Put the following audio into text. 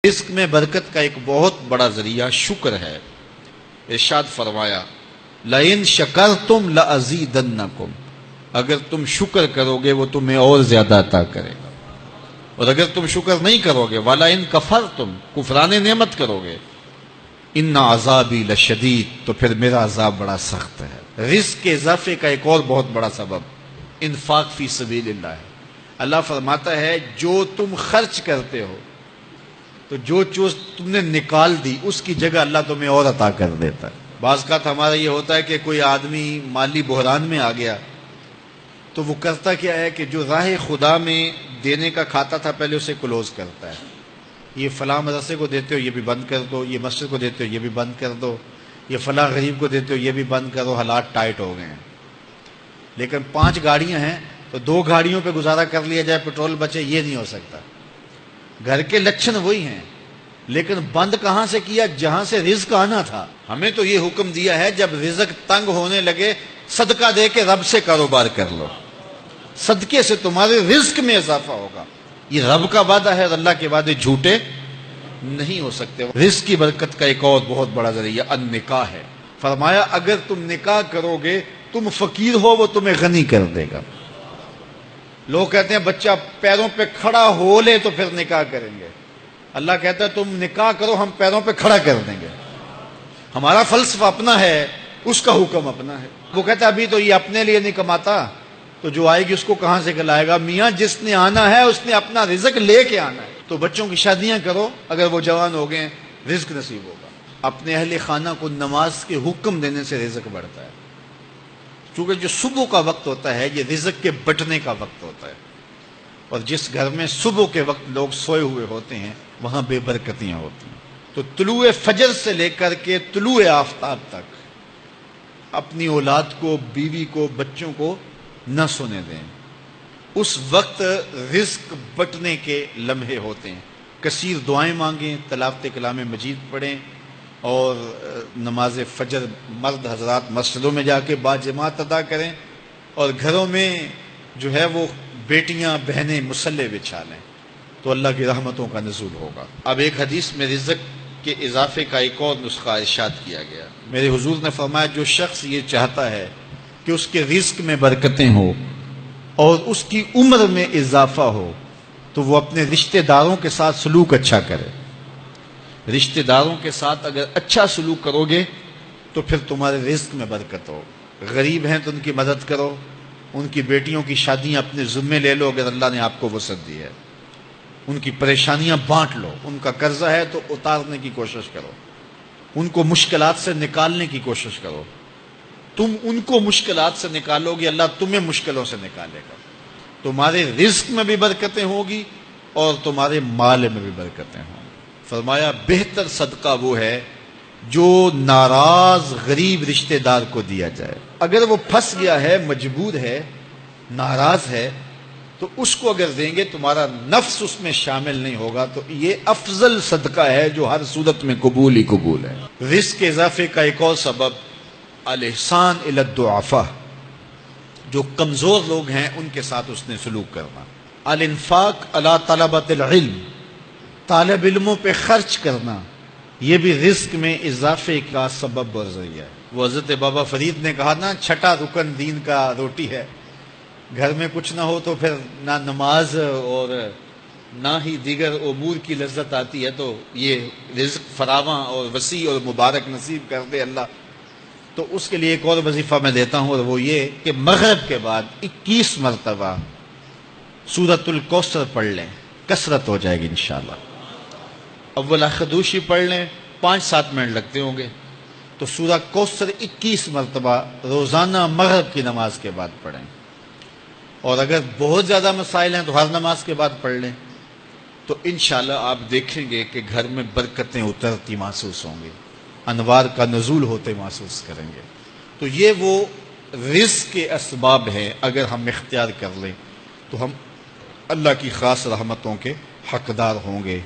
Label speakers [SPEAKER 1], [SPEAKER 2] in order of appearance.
[SPEAKER 1] رزق میں برکت کا ایک بہت بڑا ذریعہ شکر ہے۔ ارشاد فرمایا لَإِن شَكَرْتُمْ لَأَزِيدَنَّكُمْ، اگر تم شکر کرو گے وہ تمہیں اور زیادہ عطا کرے گا، اور اگر تم شکر نہیں کرو گے وَلَئِن كَفَرْتُمْ، کفران نعمت کرو گے، إِنَّ عَذَابِي لَشَدِيدٌ، تو پھر میرا عذاب بڑا سخت ہے۔ رزق کے اضافے کا ایک اور بہت بڑا سبب انفاق فی سبیل اللہ ہے۔ اللہ فرماتا ہے جو تم خرچ کرتے ہو تو جو چیز تم نے نکال دی اس کی جگہ اللہ تمہیں اور عطا کر دیتا ہے۔ بعض کا ہمارا یہ ہوتا ہے کہ کوئی آدمی مالی بحران میں آ گیا تو وہ کرتا کیا ہے کہ جو راہ خدا میں دینے کا کھاتا تھا پہلے اسے کلوز کرتا ہے، یہ فلاں مدرسے کو دیتے ہو یہ بھی بند کر دو، یہ مسجد کو دیتے ہو یہ بھی بند کر دو، یہ فلاں غریب کو دیتے ہو یہ بھی بند کرو، حالات ٹائٹ ہو گئے ہیں۔ لیکن 5 گاڑیاں ہیں تو 2 گاڑیوں پہ گزارا کر لیا جائے، پیٹرول بچے، یہ نہیں ہو سکتا۔ گھر کے لچھن وہی ہیں لیکن بند کہاں سے کیا؟ جہاں سے رزق آنا تھا۔ ہمیں تو یہ حکم دیا ہے جب رزق تنگ ہونے لگے صدقہ دے کے رب سے کاروبار کر لو، صدقے سے تمہارے رزق میں اضافہ ہوگا۔ یہ رب کا وعدہ ہے اور اللہ کے وعدے جھوٹے نہیں ہو سکتے۔ رزق کی برکت کا ایک اور بہت بڑا ذریعہ النکاح ہے۔ فرمایا اگر تم نکاح کرو گے تم فقیر ہو وہ تمہیں غنی کر دے گا۔ لوگ کہتے ہیں بچہ پیروں پہ کھڑا ہو لے تو پھر نکاح کریں گے، اللہ کہتا ہے تم نکاح کرو ہم پیروں پہ کھڑا کر دیں گے۔ ہمارا فلسفہ اپنا ہے، اس کا حکم اپنا ہے۔ وہ کہتا ہے ابھی تو یہ اپنے لیے نہیں کماتا تو جو آئے گی اس کو کہاں سے کھلائے گا؟ میاں جس نے آنا ہے اس نے اپنا رزق لے کے آنا ہے۔ تو بچوں کی شادیاں کرو، اگر وہ جوان ہو گئے رزق نصیب ہوگا۔ اپنے اہل خانہ کو نماز کے حکم دینے سے رزق بڑھتا ہے، کیونکہ جو صبح کا وقت ہوتا ہے یہ رزق کے بٹنے کا وقت ہوتا ہے، اور جس گھر میں صبح کے وقت لوگ سوئے ہوئے ہوتے ہیں وہاں بے برکتیاں ہوتی ہیں۔ تو طلوع فجر سے لے کر کے طلوع آفتاب تک اپنی اولاد کو، بیوی کو، بچوں کو نہ سونے دیں۔ اس وقت رزق بٹنے کے لمحے ہوتے ہیں۔ کثیر دعائیں مانگیں، تلاوت کلام مجید پڑھیں، اور نماز فجر مرد حضرات مسجدوں میں جا کے باجماعت ادا کریں، اور گھروں میں جو ہے وہ بیٹیاں بہنیں مصلے بچھا لیں تو اللہ کی رحمتوں کا نزول ہوگا۔ اب ایک حدیث میں رزق کے اضافے کا ایک اور نسخہ ارشاد کیا گیا۔ میرے حضور نے فرمایا جو شخص یہ چاہتا ہے کہ اس کے رزق میں برکتیں ہوں اور اس کی عمر میں اضافہ ہو تو وہ اپنے رشتہ داروں کے ساتھ سلوک اچھا کرے۔ رشتہ داروں کے ساتھ اگر اچھا سلوک کرو گے تو پھر تمہارے رزق میں برکت ہو۔ غریب ہیں تو ان کی مدد کرو، ان کی بیٹیوں کی شادیاں اپنے ذمے لے لو اگر اللہ نے آپ کو وسعت دی ہے، ان کی پریشانیاں بانٹ لو، ان کا قرضہ ہے تو اتارنے کی کوشش کرو، ان کو مشکلات سے نکالنے کی کوشش کرو۔ تم ان کو مشکلات سے نکالو گے اللہ تمہیں مشکلوں سے نکالے گا۔ تمہارے رزق میں بھی برکتیں ہوگی اور تمہارے مال میں بھی برکتیں ہوں گی۔ فرمایا بہتر صدقہ وہ ہے جو ناراض غریب رشتہ دار کو دیا جائے۔ اگر وہ پھنس گیا ہے، مجبور ہے، ناراض ہے، تو اس کو اگر دیں گے تمہارا نفس اس میں شامل نہیں ہوگا، تو یہ افضل صدقہ ہے جو ہر صورت میں قبول ہی قبول ہے۔ رزق کے اضافے کا ایک اور سبب الاحسان الی الضعفاء، جو کمزور لوگ ہیں ان کے ساتھ اس نے سلوک کرنا۔ الانفاق علی طلبۃ العلم، طالب علموں پہ خرچ کرنا، یہ بھی رزق میں اضافے کا سبب اور ذریعہ ہے۔ وہ حضرت بابا فرید نے کہا نا چھٹا رکن دین کا روٹی ہے۔ گھر میں کچھ نہ ہو تو پھر نہ نماز اور نہ ہی دیگر امور کی لذت آتی ہے، تو یہ رزق فراواں اور وسیع اور مبارک نصیب کر دے اللہ۔ تو اس کے لیے ایک اور وظیفہ میں دیتا ہوں، اور وہ یہ کہ مغرب کے بعد 21 مرتبہ سورۃ الکوثر پڑھ لیں، کثرت ہو جائے گی انشاءاللہ۔ اول خدوشی پڑھ لیں، 5-7 منٹ لگتے ہوں گے، تو سورہ کوثر 21 مرتبہ روزانہ مغرب کی نماز کے بعد پڑھیں۔ اور اگر بہت زیادہ مسائل ہیں تو ہر نماز کے بعد پڑھ لیں، تو انشاءاللہ آپ دیکھیں گے کہ گھر میں برکتیں اترتی محسوس ہوں گی، انوار کا نزول ہوتے محسوس کریں گے۔ تو یہ وہ رزق کے اسباب ہیں، اگر ہم اختیار کر لیں تو ہم اللہ کی خاص رحمتوں کے حقدار ہوں گے۔